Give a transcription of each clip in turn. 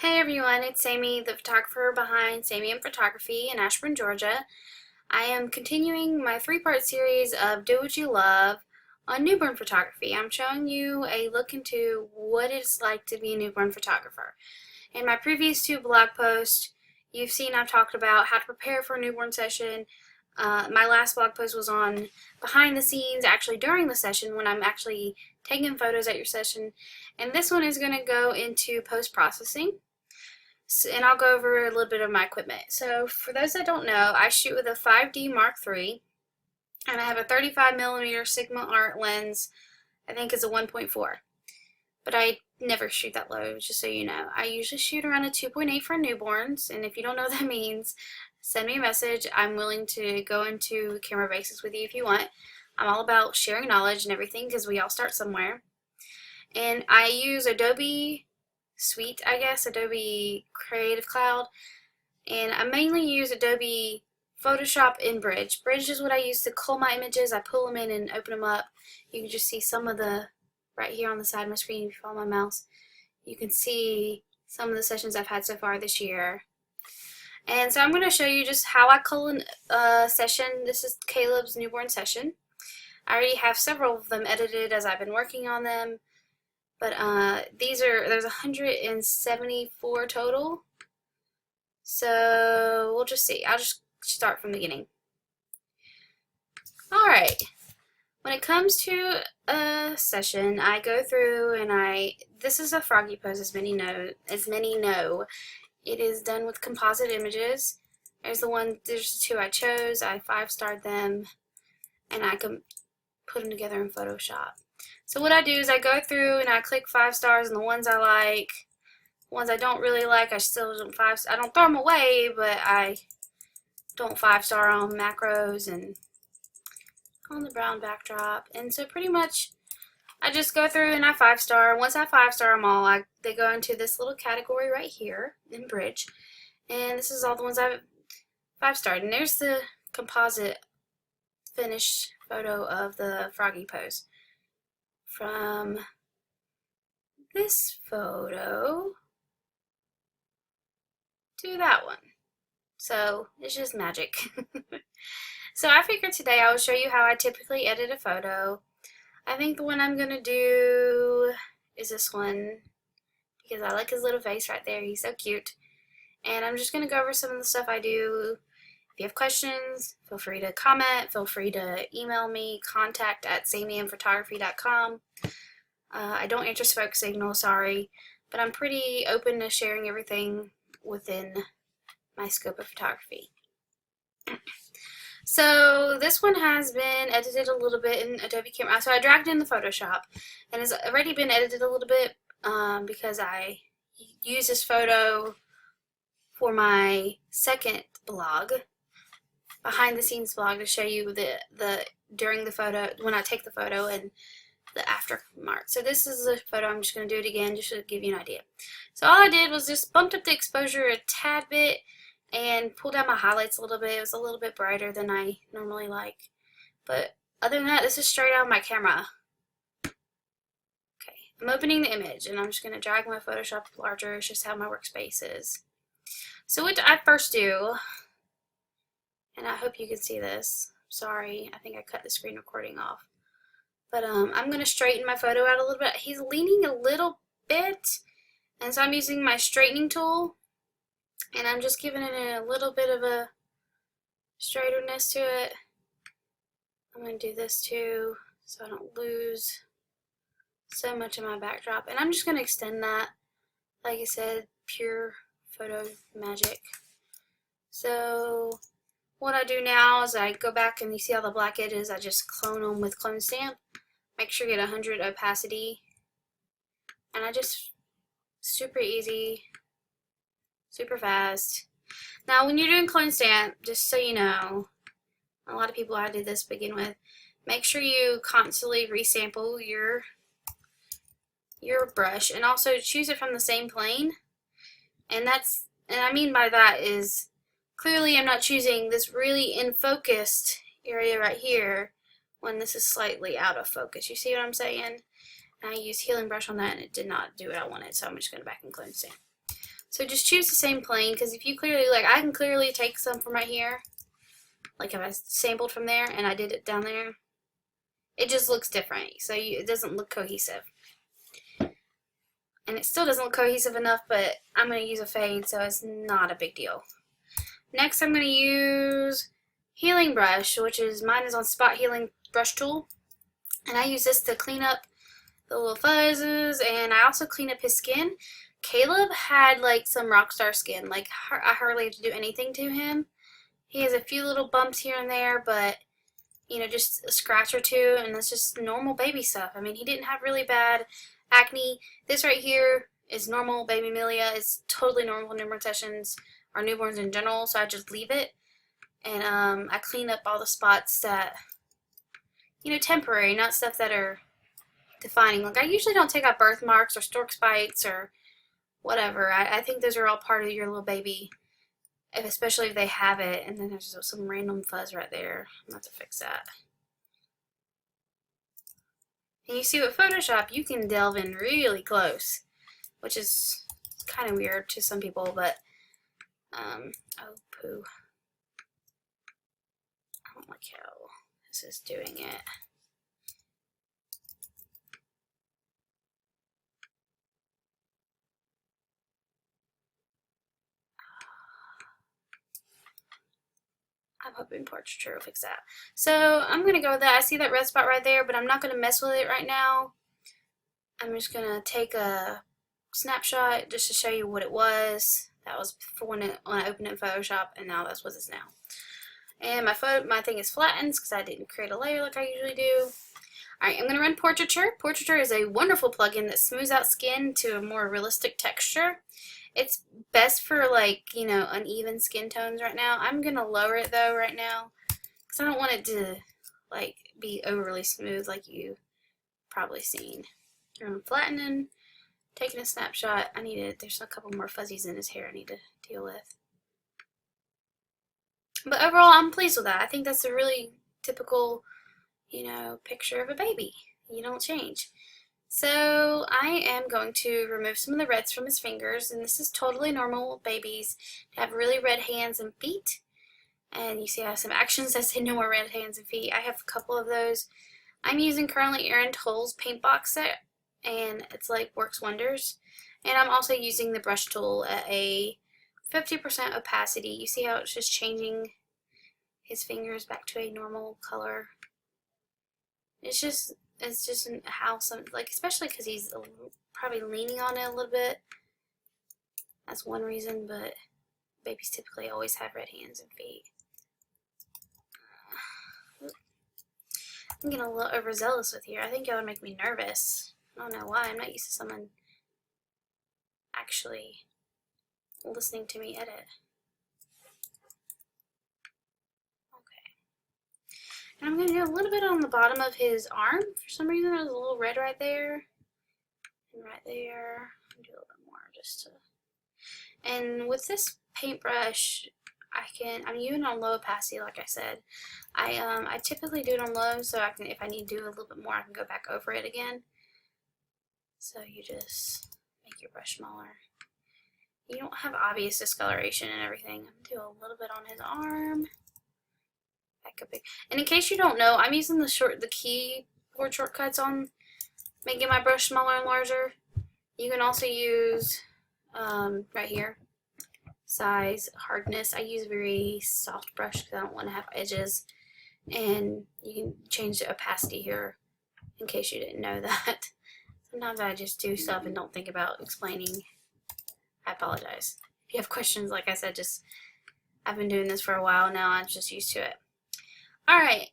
Hey everyone, it's Sammy, the photographer behind SamiM Photography in Ashburn, Georgia. I am continuing my three-part series of Do What You Love on newborn photography. I'm showing you a look into what it's like to be a newborn photographer. In my previous two blog posts, you've seen I've talked about how to prepare for a newborn session. My last blog post was on behind the scenes, actually during the session when I'm actually taking photos at your session. And this one is going to go into post-processing. And I'll go over a little bit of my equipment. So for those that don't know, I shoot with a 5D Mark III, and I have a 35mm Sigma art lens. I think it's a 1.4, but I never shoot that low, just so you know. I usually shoot around a 2.8 for newborns, and if you don't know what that means, send me a message. I'm willing to go into camera basics with you if you want. I'm all about sharing knowledge and everything because we all start somewhere. And I use Adobe Suite, I guess, Adobe Creative Cloud, and I mainly use Adobe Photoshop and Bridge. Bridge is what I use to cull my images. I pull them in and open them up. You can just see some of the, right here on the side of my screen, if you follow my mouse, you can see some of the sessions I've had so far this year. And so I'm going to show you just how I cull a session. This is Caleb's newborn session. I already have several of them edited as I've been working on them. But there's 174 total. So we'll just see. I'll just start from the beginning. Alright. When it comes to a session, I go through and this is a froggy pose, as many know. It is done with composite images. There's the two I chose. I 5-starred them, and I can put them together in Photoshop. So what I do is I go through and I click 5 stars on the ones I like. The ones I don't really like, I still don't I don't throw them away, but I don't 5-star on macros and on the brown backdrop. And so pretty much I just go through and I 5-star. Once I 5-star them all, they go into this little category right here in Bridge. And this is all the ones I've 5-starred. And there's the composite finished photo of the froggy pose. From this photo to that one. So it's just magic. So I figured today I will show you how I typically edit a photo. I think the one I'm going to do is this one because I like his little face right there. He's so cute. And I'm just going to go over some of the stuff I do. If you have questions, feel free to comment. Feel free to email me, contact@samimphotography.com. I don't answer smoke signals, sorry, but I'm pretty open to sharing everything within my scope of photography. So this one has been edited a little bit in Adobe Camera. So I dragged in the Photoshop, and it's already been edited a little bit because I use this photo for my second blog, behind the scenes blog, to show you the during the photo, when I take the photo, and the aftermark. So this is a photo. I'm just going to do it again just to give you an idea. So all I did was just bumped up the exposure a tad bit and pulled down my highlights a little bit. It was a little bit brighter than I normally like. But other than that, this is straight out of my camera. Okay, I'm opening the image and I'm just going to drag my Photoshop larger. It's just how my workspace is. So what I first do, and I hope you can see this. Sorry, I think I cut the screen recording off. But I'm going to straighten my photo out a little bit. He's leaning a little bit, and so I'm using my straightening tool, and I'm just giving it a little bit of a straighterness to it. I'm going to do this too, so I don't lose so much of my backdrop. And I'm just going to extend that, like I said, pure photo magic. So what I do now is I go back, and you see all the black edges, I just clone them with Clone Stamp. Make sure you get 100 opacity, and I just, super easy, super fast. Now when you're doing Clone Stamp, just so you know, a lot of people I did this to begin with, make sure you constantly resample your brush, and also choose it from the same plane. And I mean by that is, clearly I'm not choosing this really in focused area right here when this is slightly out of focus. You see what I'm saying? And I used healing brush on that and it did not do what I wanted, so I'm just going to back and Clone Stamp. So just choose the same plane, because if you clearly, like, I can clearly take some from right here, like if I sampled from there and I did it down there, it just looks different. So it doesn't look cohesive. And it still doesn't look cohesive enough, but I'm going to use a fade, so it's not a big deal. Next, I'm going to use Healing Brush, mine is on Spot Healing Brush Tool. And I use this to clean up the little fuzzes, and I also clean up his skin. Caleb had like some rockstar skin. Like, I hardly have to do anything to him. He has a few little bumps here and there, but you know, just a scratch or two, and that's just normal baby stuff. I mean, he didn't have really bad acne. This right here is normal baby milia. It's totally normal newborn sessions or newborns in general, so I just leave it. And I clean up all the spots that, you know, temporary, not stuff that are defining. Like, I usually don't take out birthmarks or stork bites or whatever. I think those are all part of your little baby, especially if they have it. And then there's some random fuzz right there. I'm going to have to fix that. And you see with Photoshop, you can delve in really close, which is kind of weird to some people, but, oh, poo. I don't like how this is doing it. I'm hoping portraiture will fix that. So I'm going to go with that. I see that red spot right there, but I'm not going to mess with it right now. I'm just going to take a snapshot just to show you what it was. That was before when I opened it in Photoshop, and now that's what it is now. And my thing is flattened because I didn't create a layer like I usually do. Alright, I'm going to run Portraiture. Portraiture is a wonderful plugin that smooths out skin to a more realistic texture. It's best for, like, you know, uneven skin tones right now. I'm going to lower it, though, right now, because I don't want it to, like, be overly smooth like you've probably seen. I'm flattening, taking a snapshot. There's a couple more fuzzies in his hair I need to deal with. But overall, I'm pleased with that. I think that's a really typical, you know, picture of a baby. You don't change. So I am going to remove some of the reds from his fingers, and this is totally normal with babies to have really red hands and feet. And you see I have some actions that say no more red hands and feet. I have a couple of those. I'm using currently Erin Toll's paint box set, and it's like works wonders. And I'm also using the brush tool at a 50% opacity. You see how it's just changing his fingers back to a normal color. It's just how some, like, especially because he's probably leaning on it a little bit. That's one reason, but babies typically always have red hands and feet. I'm getting a little overzealous with here. I think it would make me nervous. I don't know why. I'm not used to someone actually listening to me edit. And I'm going to do a little bit on the bottom of his arm. For some reason, there's a little red right there. And right there. I'll do a little bit more just to... And with this paintbrush, I'm using it on low opacity, like I said. I typically do it on low, so I can, if I need to do a little bit more, I can go back over it again. So you just make your brush smaller. You don't have obvious discoloration and everything. I'm going to do a little bit on his arm. And in case you don't know, I'm using the keyboard shortcuts on making my brush smaller and larger. You can also use right here, size, hardness. I use a very soft brush because I don't want to have edges. And you can change the opacity here in case you didn't know that. Sometimes I just do stuff and don't think about explaining. I apologize. If you have questions, like I said, I've been doing this for a while now. I'm just used to it. Alright,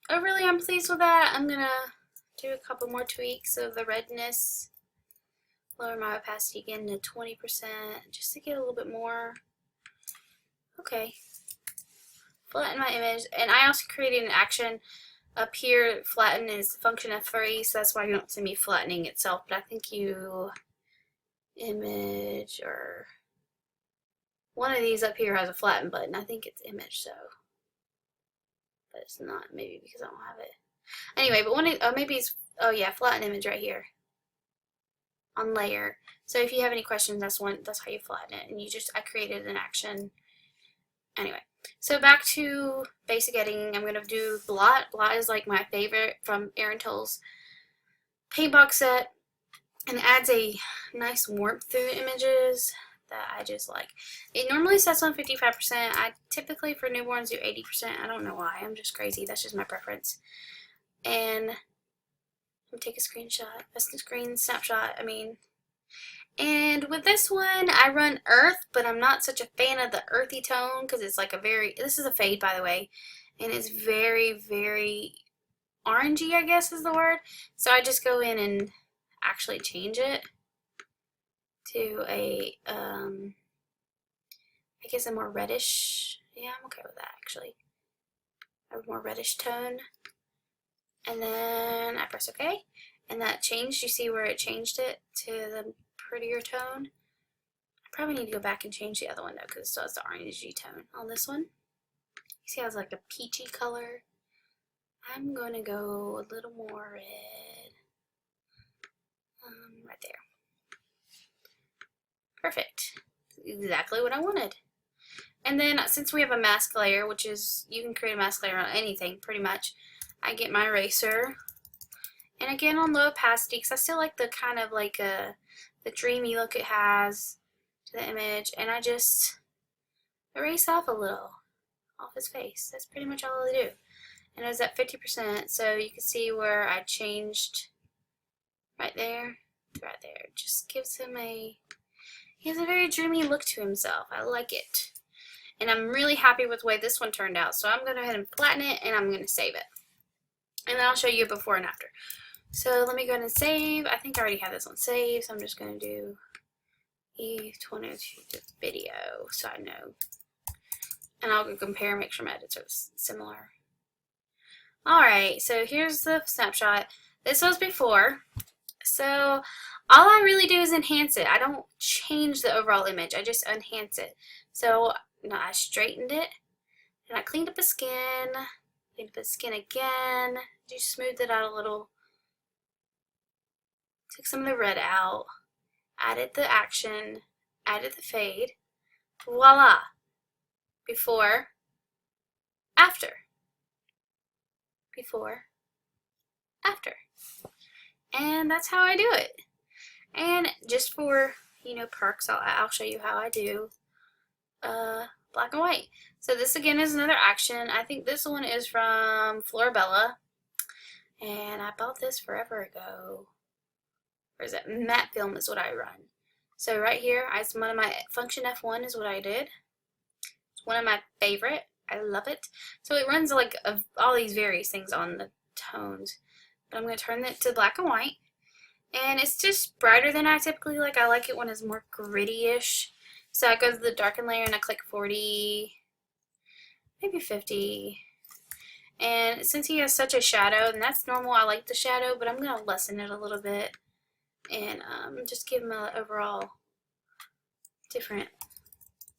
overall I'm pleased with that. I'm going to do a couple more tweaks of the redness. Lower my opacity again to 20% just to get a little bit more. Okay. Flatten my image. And I also created an action up here. Flatten is function F3, so that's why you don't see me flattening itself. But I think you image or one of these up here has a flatten button. I think it's image, so. But it's not, maybe because I don't have it. Anyway, but maybe it's, oh yeah, flatten image right here. on layer. So if you have any questions, that's how you flatten it. And I created an action. Anyway, so back to basic editing. I'm gonna do blot. Blot is like my favorite from Aaron Toll's paint box set, and adds a nice warmth through the images that I just like. It normally sets on 55%. I typically for newborns do 80%. I don't know why. I'm just crazy. That's just my preference. And I'm gonna take a screenshot. That's the screen snapshot. And with this one, I run earth, but I'm not such a fan of the earthy tone because it's like this is a fade, by the way, and it's very, very orangey, I guess is the word. So I just go in and actually change it to I guess a more reddish. Yeah, I'm okay with that actually. A more reddish tone. And then I press OK. And that changed. You see where it changed it to the prettier tone? I probably need to go back and change the other one though, because it still has the orangey tone on this one. You see how it's like a peachy color? I'm going to go a little more red. Right there. Perfect. Exactly what I wanted. And then since we have a mask layer, which is, you can create a mask layer on anything pretty much, I get my eraser. And again on low opacity, because I still like the kind of like the dreamy look it has to the image, and I just erase off a little off his face. That's pretty much all I do. And it was at 50%, so you can see where I changed right there. It just gives him he has a very dreamy look to himself. I like it. And I'm really happy with the way this one turned out. So I'm going to go ahead and flatten it, and I'm going to save it. And then I'll show you before and after. So let me go ahead and save. I think I already have this one saved, so I'm just going to do E22 video so I know. And I'll go compare and make sure my edits are similar. Alright, so here's the snapshot. This was before. So all I really do is enhance it. I don't change the overall image. I just enhance it. So now I straightened it, and I cleaned up the skin. Cleaned up the skin again. Just smoothed it out a little. Took some of the red out. Added the action. Added the fade. Voila! Before. After. Before. After. And that's how I do it. And just for, perks, I'll show you how I do black and white. So this again is another action. I think this one is from Florabella. And I bought this forever ago. Or is it matte film is what I run. So right here, it's one of my function F1 is what I did. It's one of my favorite. I love it. So it runs like all these various things on the tones. But I'm going to turn it to black and white. And it's just brighter than I typically like. I like it when it's more gritty-ish. So I go to the darken layer and I click 40, maybe 50. And since he has such a shadow, and that's normal, I like the shadow, but I'm going to lessen it a little bit. And just give him an overall different,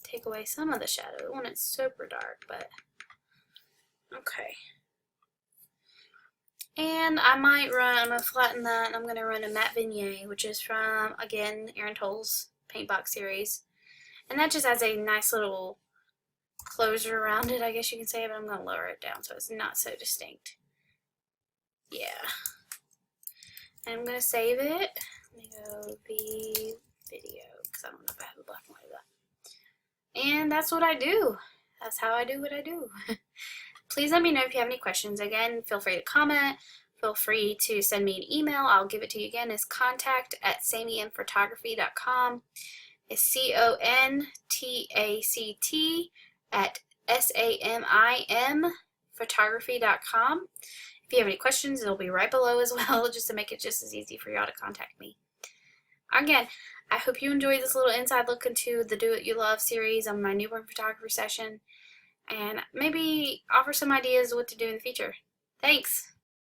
take away some of the shadow when it's super dark, but okay. And I'm going to flatten that, and I'm going to run a matte vignette, which is from, again, Aaron Toll's paint box series. And that just adds a nice little closure around it, I guess you can say, but I'm going to lower it down so it's not so distinct. Yeah. And I'm going to save it. Let me go video, because I don't know if I have a black and white of that. And that's what I do. That's how I do what I do. Please let me know if you have any questions. Again, feel free to comment. Feel free to send me an email. I'll give it to you again. It's contact@SamiMphotography.com. It's contact@SAMIM photography.com. If you have any questions, it'll be right below as well, just to make it just as easy for y'all to contact me. Again, I hope you enjoyed this little inside look into the Do What You Love series on my newborn photography session, and maybe offer some ideas what to do in the future. Thanks!